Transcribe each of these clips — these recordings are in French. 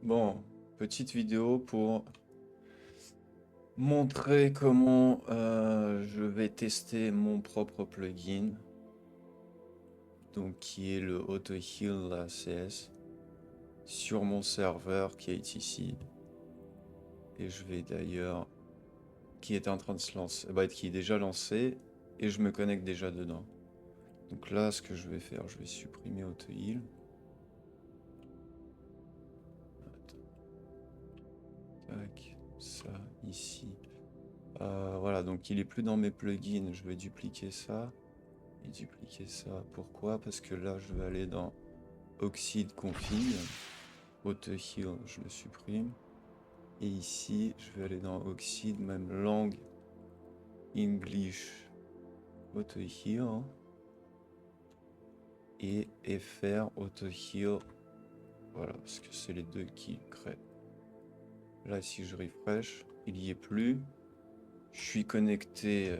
Bon, petite vidéo pour montrer comment je vais tester mon propre plugin, donc qui est le AutoHeal CS sur mon serveur qui est ici. Et je vais d'ailleurs, qui est en train de se lancer, qui est déjà lancé, et je me connecte déjà dedans. Donc là, ce que je vais faire, je vais supprimer AutoHeal. Tac, ça ici. Voilà, donc il est plus dans mes plugins. Je vais dupliquer ça et dupliquer ça. Pourquoi? Parce que là, je vais aller dans Oxide Config, AutoHeal, je le supprime. Et ici, je vais aller dans Oxide, même langue, English, AutoHeal. Et FR, AutoHeal. Voilà, parce que c'est les deux qui créent. Là, si je refresh, il n'y est plus. Je suis connecté,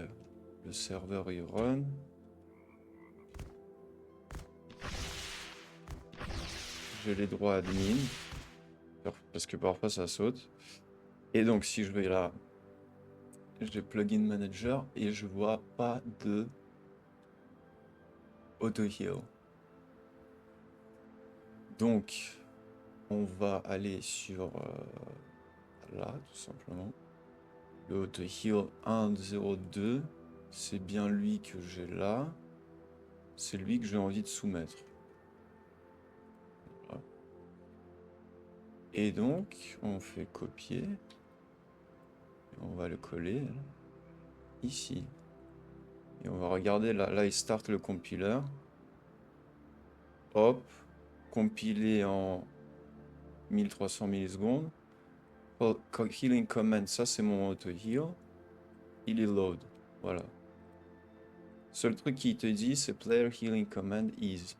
le serveur est run. J'ai les droits admin, parce que parfois ça saute. Et donc si je vais là, j'ai plugin manager et je vois pas de AutoHeal. Donc on va aller sur là tout simplement. Le AutoHeal 1.0.2, c'est bien lui que j'ai là. C'est lui que j'ai envie de soumettre. Voilà. Et donc on fait copier. Et on va le coller ici. Et on va regarder là, là il start le compiler. Hop, compilé en 1300 millisecondes. Healing command, ça c'est mon auto-heal. Il est load, voilà. Seul truc qui te dit, c'est player healing command is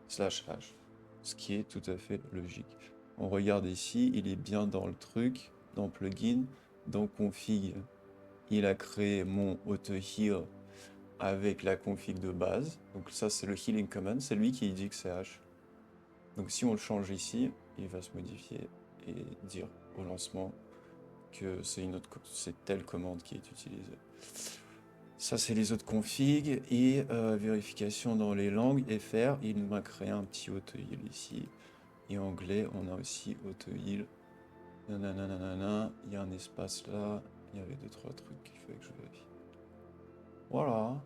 /h. Ce qui est tout à fait logique. On regarde ici, il est bien dans le truc, dans plugin, dans config. Il a créé mon auto-heal avec la config de base. Donc ça c'est le healing command, c'est lui qui dit que c'est H. Donc si on le change ici, il va se modifier et dire au lancement que c'est telle commande qui est utilisée. Ça c'est les autres configs et vérification dans les langues FR, il m'a créé un petit AutoHeal ici. Et anglais, on a aussi AutoHeal. Nanana, il y a un espace là, il y avait 2-3 trucs qu'il fallait que je vérifie. Voilà.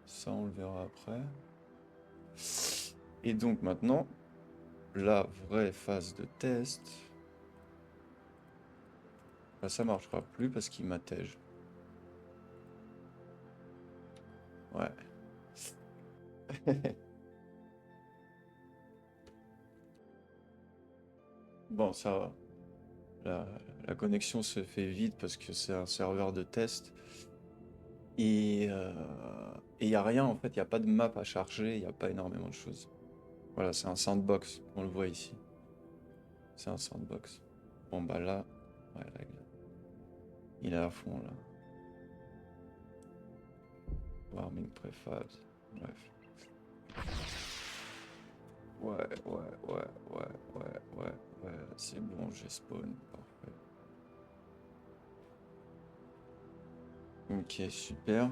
Ça on le verra après. Et donc maintenant, la vraie phase de test. Bah, ça marchera plus parce qu'il m'attège. Ouais. Bon, ça va. La connexion se fait vite parce que c'est un serveur de test. Et il n'y a rien en fait, il n'y a pas de map à charger, il n'y a pas énormément de choses. Voilà, c'est un sandbox, on le voit ici. C'est un sandbox. Bon bah là, ouais, là, il est à fond là. Warming prefabs, bref. Ouais, c'est bon, j'ai spawn, parfait. Ok, super.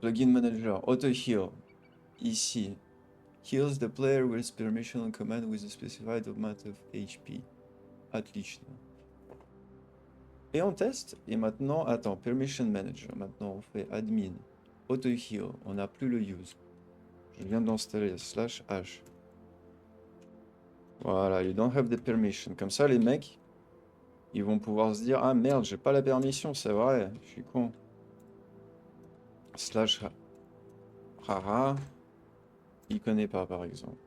Plugin manager, auto heal. Ici, heals the player with permission and command with a specified amount of HP. Отлично. Et on teste. Et maintenant, attends, permission manager. Maintenant, on fait admin, auto heal. On n'a plus le use. Je viens d'installer /h. Voilà, you don't have the permission. Comme ça, les mecs, ils vont pouvoir se dire, ah merde, j'ai pas la permission, c'est vrai, je suis con. /rara, il connaît pas par exemple.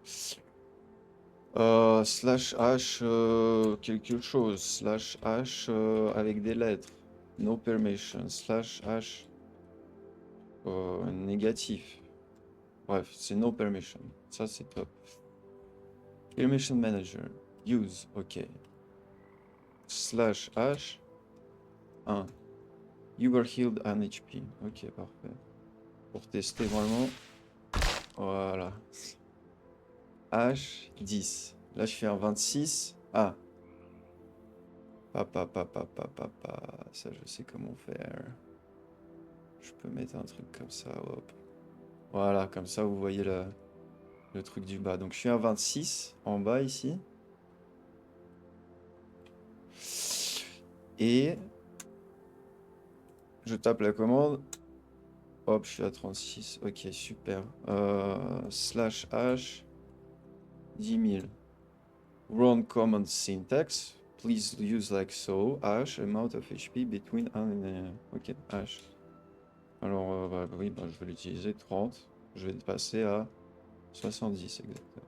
/h quelque chose. /h avec des lettres. No permission. /h négatif. Bref, c'est no permission. Ça, c'est top. Permission manager. Use. OK. /h 1. You were healed 1 HP. OK, parfait. Pour tester vraiment. Voilà. H 10. Là, je fais un 26. Ah, ça, je sais comment faire. Je peux mettre un truc comme ça, hop. Voilà, comme ça, vous voyez le truc du bas. Donc, je suis à 26 en bas ici. Et je tape la commande. Hop, je suis à 36. Ok, super. Slash h 10 000. Run command syntax. Please use like so. H amount of HP between. Ok, h. Alors, oui, bah, je vais l'utiliser 30. Je vais passer à 70 exactement.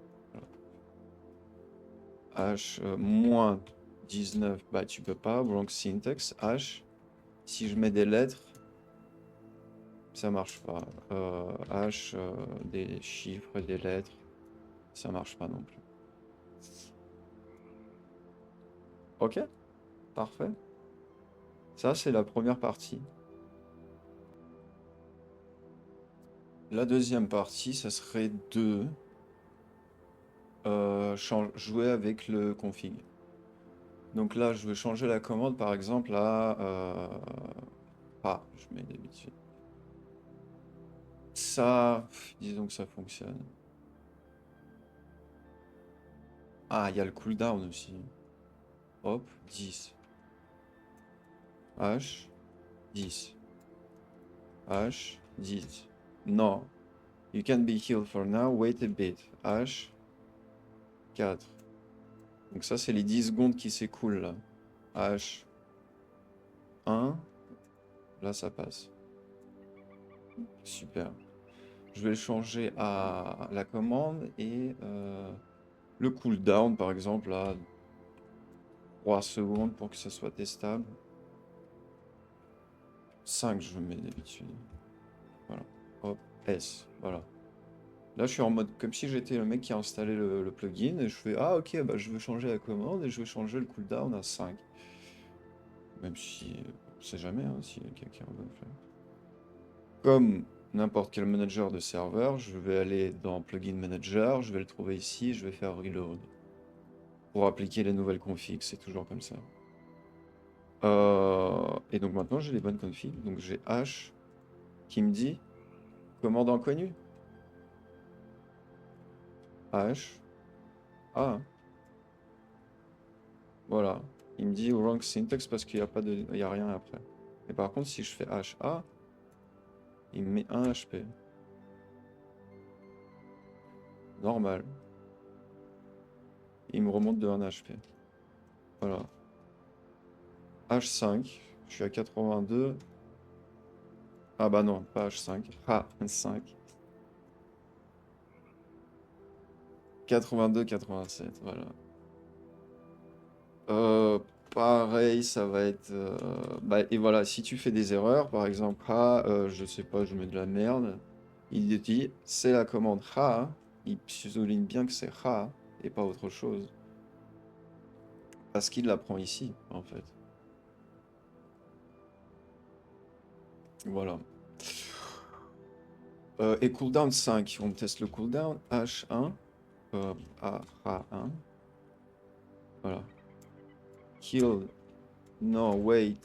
Voilà. H moins 19, bah tu peux pas. Wrong syntax. H. Si je mets des lettres, ça marche pas. H, des chiffres et des lettres, ça marche pas non plus. Ok, parfait. Ça, c'est la première partie. La deuxième partie, ça serait de jouer avec le config. Donc là, je veux changer la commande, par exemple, à... je mets d'habitude. Ça, disons que ça fonctionne. Ah, il y a le cooldown aussi. Hop, 10. H, 10. H, 10. Non. You can be healed for now, wait a bit. H, 4. Donc ça, c'est les 10 secondes qui s'écoulent là. H, 1. Là, ça passe. Super. Je vais le changer à la commande et le cooldown, par exemple, à 3 secondes pour que ça soit testable. 5, je mets d'habitude. Voilà. Hop, S. Voilà. Là, je suis en mode comme si j'étais le mec qui a installé le plugin et je fais ah, ok, bah, je veux changer la commande et je veux changer le cooldown à 5. Même si on sait jamais hein, si quelqu'un veut le faire. Comme n'importe quel manager de serveur, je vais aller dans Plugin Manager, je vais le trouver ici, je vais faire Reload. Pour appliquer les nouvelles configs, c'est toujours comme ça. Et donc maintenant j'ai les bonnes configs, donc j'ai H qui me dit commande inconnue. H, A, voilà. Il me dit wrong syntax parce qu'il n'y a pas de, il y a rien après. Et par contre si je fais H, A, il me met 1 HP. Normal. Il me remonte de 1 HP. Voilà. H5, je suis à 82. Ah bah non, pas H5. H5. 82, 87, voilà. Euh, Pareil, ça va être... bah, et voilà, si tu fais des erreurs, par exemple, je sais pas, je mets de la merde, il te dit, c'est la commande ha, il souligne bien que c'est ha, et pas autre chose, parce qu'il la prend ici, en fait. Voilà. Et cooldown 5, on teste le cooldown, H1, A1, voilà. Kill, non, wait,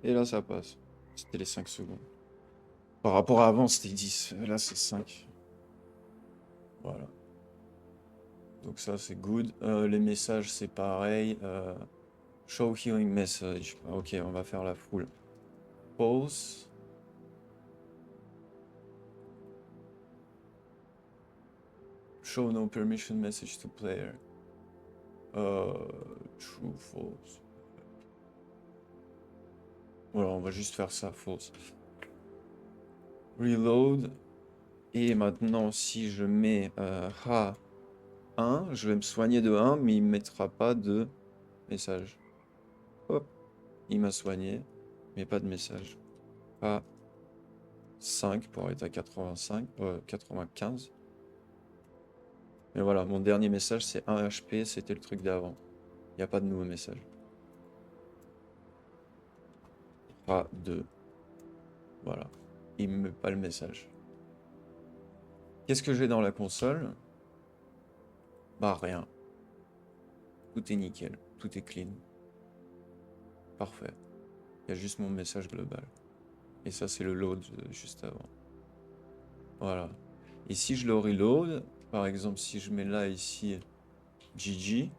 et là ça passe. C'était les 5 secondes. Par rapport à avant, c'était 10. Là, c'est 5. Voilà. Donc ça, c'est good. Les messages, c'est pareil. Show healing message. Ok, on va faire la full. Pause. Show no permission message to player. True, false. Voilà, on va juste faire ça, false. Reload. Et maintenant, si je mets Ha1, je vais me soigner de 1, mais il ne mettra pas de message. Hop, il m'a soigné, mais pas de message. Ha 5 pour être à 85, 95. Mais voilà, mon dernier message c'est 1 HP, c'était le truc d'avant. Il n'y a pas de nouveau message. A2. Voilà. Il me met pas le message. Qu'est-ce que j'ai dans la console? Bah rien. Tout est nickel. Tout est clean. Parfait. Il y a juste mon message global. Et ça, c'est le load juste avant. Voilà. Et si je le reload, par exemple, si je mets là, ici, GG,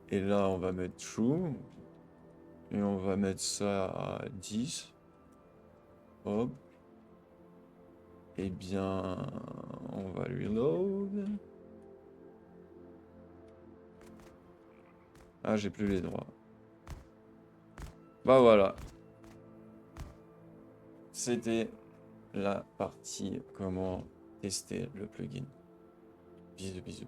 et là, on va mettre true, et on va mettre ça à 10. Hop. Eh bien, on va reload. Ah, j'ai plus les droits. Bah voilà. C'était la partie comment tester le plugin. Bisous, bisous.